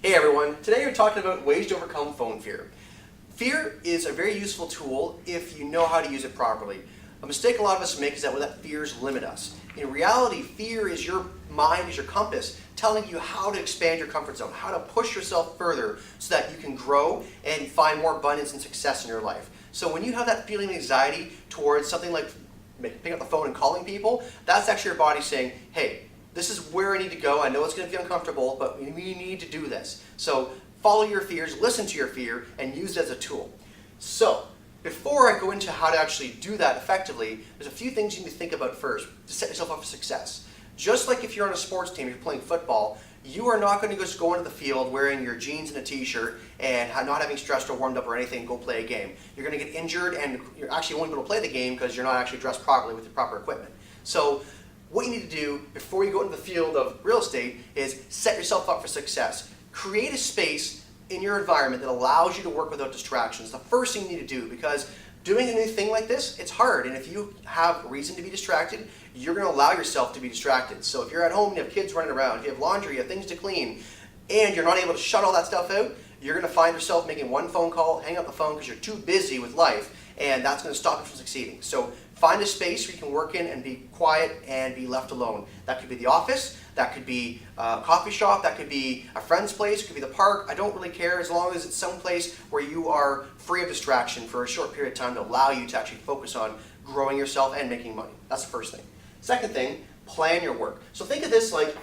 Hey everyone, today we're talking about ways to overcome phone fear. Fear is a very useful tool if you know how to use it properly. A mistake a lot of us make is that we let fears limit us. In reality, fear is your mind, is your compass, telling you how to expand your comfort zone, how to push yourself further so that you can grow and find more abundance and success in your life. So when you have that feeling of anxiety towards something like picking up the phone and calling people, that's actually your body saying, hey, this is where I need to go. I know it's going to be uncomfortable, but we need to do this. So follow your fears, listen to your fear, and use it as a tool. So before I go into how to actually do that effectively, there's a few things you need to think about first to set yourself up for success. Just like if you're on a sports team, you're playing football, you are not going to just go into the field wearing your jeans and a t-shirt and not having stressed or warmed up or anything and go play a game. You're going to get injured and you're actually won't be able to play the game because you're not actually dressed properly with the proper equipment. So what you need to do before you go into the field of real estate is set yourself up for success. Create a space in your environment that allows you to work without distractions. The first thing you need to do, because doing a new thing like this, it's hard, and if you have reason to be distracted, you're going to allow yourself to be distracted. So if you're at home and you have kids running around, if you have laundry, you have things to clean, and you're not able to shut all that stuff out, you're going to find yourself making one phone call, hang up the phone because you're too busy with life, and that's going to stop you from succeeding. So find a space where you can work in and be quiet and be left alone. That could be the office, that could be a coffee shop, that could be a friend's place, it could be the park. I don't really care as long as it's some place where you are free of distraction for a short period of time to allow you to actually focus on growing yourself and making money. That's the first thing. Second thing, plan your work. So think of this like,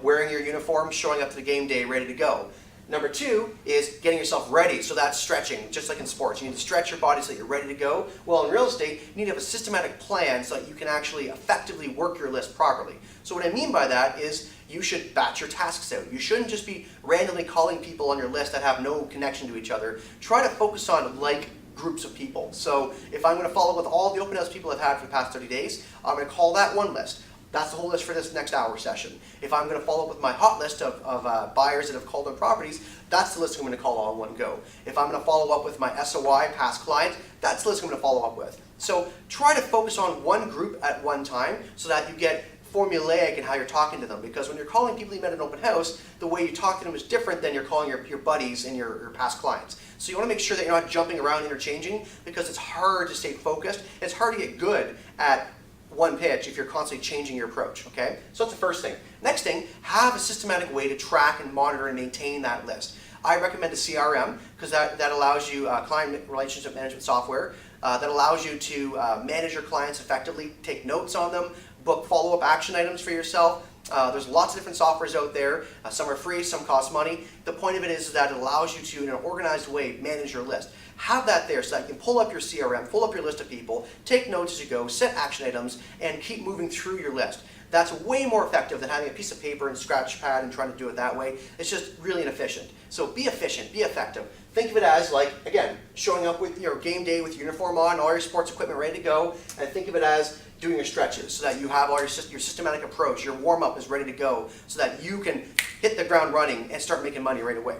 wearing your uniform, showing up to the game day, ready to go. Number two is getting yourself ready. So that's stretching, just like in sports. You need to stretch your body so that you're ready to go. Well, in real estate, you need to have a systematic plan so that you can actually effectively work your list properly. So what I mean by that is you should batch your tasks out. You shouldn't just be randomly calling people on your list that have no connection to each other. Try to focus on like groups of people. So if I'm going to follow with all the open house people I've had for the past 30 days, I'm going to call that one list. That's the whole list for this next hour session. If I'm going to follow up with my hot list of buyers that have called on properties, that's the list I'm going to call all in one go. If I'm going to follow up with my SOI, past clients, that's the list I'm going to follow up with. So try to focus on one group at one time so that you get formulaic in how you're talking to them. Because when you're calling people you met at an open house, the way you talk to them is different than you're calling your buddies and your past clients. So you want to make sure that you're not jumping around interchanging because it's hard to stay focused. It's hard to get good at one pitch if you're constantly changing your approach, okay? So that's the first thing. Next thing, have a systematic way to track and monitor and maintain that list. I recommend a CRM because that allows you client relationship management software that allows you to manage your clients effectively, take notes on them, book follow-up action items for yourself. There's lots of different softwares out there. Some are free, some cost money. The point of it is that it allows you to, in an organized way, manage your list. Have that there so that you can pull up your CRM, pull up your list of people, take notes as you go, set action items, and keep moving through your list. That's way more effective than having a piece of paper and scratch pad and trying to do it that way. It's just really inefficient. So be efficient, be effective. Think of it as like, again, showing up with your game day with your uniform on, all your sports equipment ready to go, and think of it as doing your stretches so that you have all your systematic approach, your warm-up is ready to go so that you can hit the ground running and start making money right away.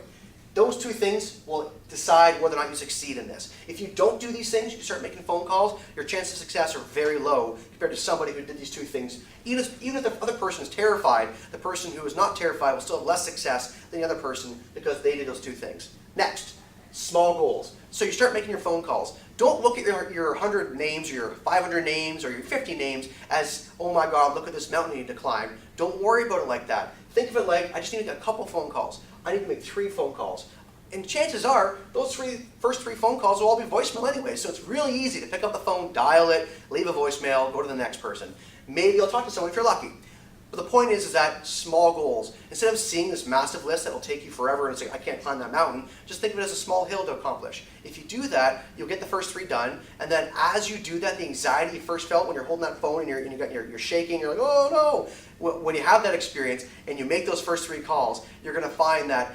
Those two things will decide whether or not you succeed in this. If you don't do these things, you start making phone calls, your chances of success are very low compared to somebody who did these two things. Even if the other person is terrified, the person who is not terrified will still have less success than the other person because they did those two things. Next, small goals. So you start making your phone calls. Don't look at your 100 names or your 500 names or your 50 names as, oh my God, look at this mountain I need to climb. Don't worry about it like that. Think of it like, I just need to get a couple phone calls. I need to make 3 phone calls. And chances are, those first three phone calls will all be voicemail anyway, so it's really easy to pick up the phone, dial it, leave a voicemail, go to the next person. Maybe you'll talk to someone if you're lucky. But the point is that small goals, instead of seeing this massive list that will take you forever and say, I can't climb that mountain, just think of it as a small hill to accomplish. If you do that, you'll get the first 3 done, and then as you do that, the anxiety you first felt when you're holding that phone and you're shaking, you're like, oh no! When you have that experience and you make those first 3 calls, you're going to find that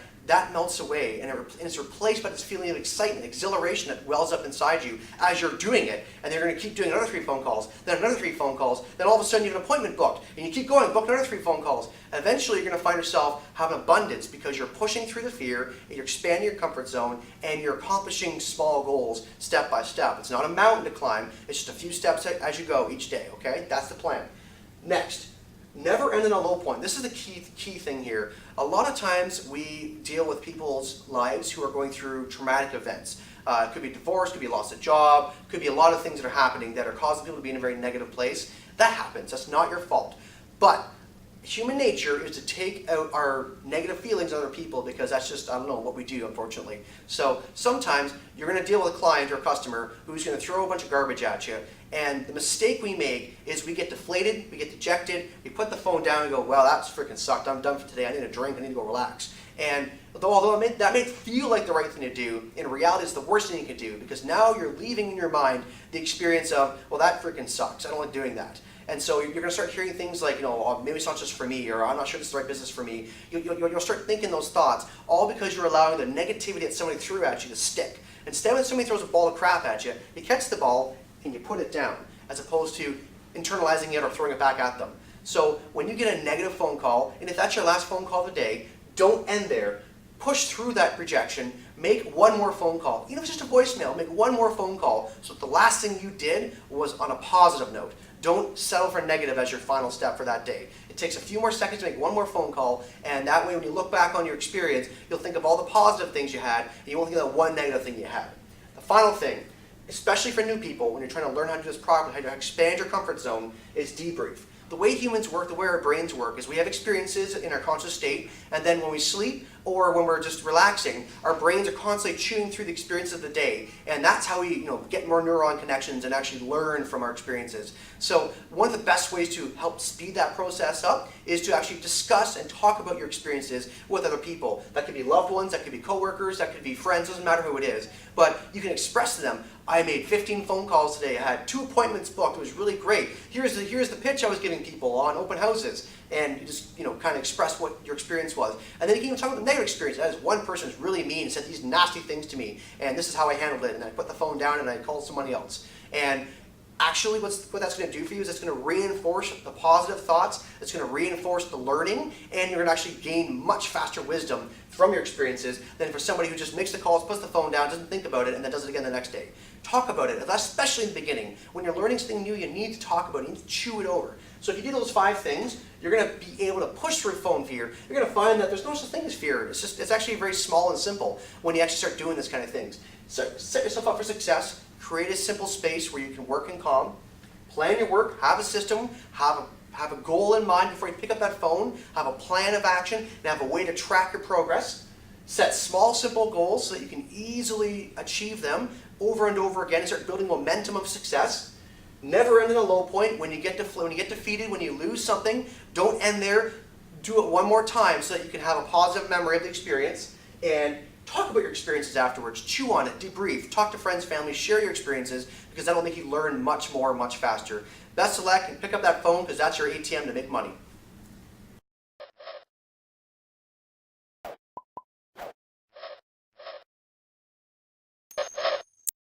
melts away and it's replaced by this feeling of excitement, exhilaration that wells up inside you as you're doing it. And you're going to keep doing another 3 phone calls, then another 3 phone calls, then all of a sudden you have an appointment booked, and you keep going, book another 3 phone calls. And eventually you're going to find yourself having abundance because you're pushing through the fear, and you're expanding your comfort zone, and you're accomplishing small goals step by step. It's not a mountain to climb, it's just a few steps as you go each day, okay? That's the plan. Next, Never end in a low point. This is the key thing here. A lot of times we deal with people's lives who are going through traumatic events. It could be divorce, could be loss of job, could be a lot of things that are happening that are causing people to be in a very negative place. That happens. That's not your fault. But human nature is to take out our negative feelings on other people because that's just, I don't know, what we do, unfortunately. So sometimes you're going to deal with a client or a customer who's going to throw a bunch of garbage at you, and the mistake we make is we get deflated, we get dejected, we put the phone down and go, well, that's freaking sucked, I'm done for today, I need a drink, I need to go relax. And although that may feel like the right thing to do, in reality it's the worst thing you can do, because now you're leaving in your mind the experience of, well, that freaking sucks, I don't like doing that. And so you're going to start hearing things like, oh, maybe it's not just for me, or I'm not sure this is the right business for me. You'll start thinking those thoughts, all because you're allowing the negativity that somebody threw at you to stick. Instead, when somebody throws a ball of crap at you, you catch the ball and you put it down, as opposed to internalizing it or throwing it back at them. So when you get a negative phone call, and if that's your last phone call of the day, don't end there. Push through that rejection, make one more phone call. Even if it's just a voicemail, make one more phone call so that the last thing you did was on a positive note. Don't settle for negative as your final step for that day. It takes a few more seconds to make one more phone call, and that way when you look back on your experience, you'll think of all the positive things you had, and you won't think of that one negative thing you had. The final thing, especially for new people, when you're trying to learn how to do this properly, how to expand your comfort zone, is debrief. The way humans work, the way our brains work, is we have experiences in our conscious state, and then when we sleep or when we're just relaxing, our brains are constantly chewing through the experience of the day, and that's how we get more neuron connections and actually learn from our experiences. So one of the best ways to help speed that process up is to actually discuss and talk about your experiences with other people. That could be loved ones, that could be coworkers, that could be friends, doesn't matter who it is. But you can express to them, I made 15 phone calls today, I had 2 appointments booked, it was really great. Here's the pitch I was giving people on open houses. And you just kind of express what your experience was. And then you can even talk about the negative experience. That is, one person is really mean and said these nasty things to me, and this is how I handled it, and I put the phone down and I called somebody else. And actually what that's going to do for you is it's going to reinforce the positive thoughts, it's going to reinforce the learning, and you're going to actually gain much faster wisdom from your experiences than for somebody who just makes the calls, puts the phone down, doesn't think about it, and then does it again the next day. Talk about it, especially in the beginning. When you're learning something new, you need to talk about it, you need to chew it over. So if you do those 5 things, you're going to be able to push through phone fear. You're going to find that there's no such thing as fear. It's actually very small and simple when you actually start doing this kind of things. So set yourself up for success. Create a simple space where you can work in calm. Plan your work. Have a system. Have a goal in mind before you pick up that phone. Have a plan of action and have a way to track your progress. Set small, simple goals so that you can easily achieve them over and over again and start building momentum of success. Never end in a low point. When you get defeated, when you lose something, don't end there. Do it one more time so that you can have a positive memory of the experience, and talk about your experiences afterwards. Chew on it, debrief, talk to friends, family, share your experiences, because that'll make you learn much more, much faster. Best of luck, and pick up that phone because that's your ATM to make money.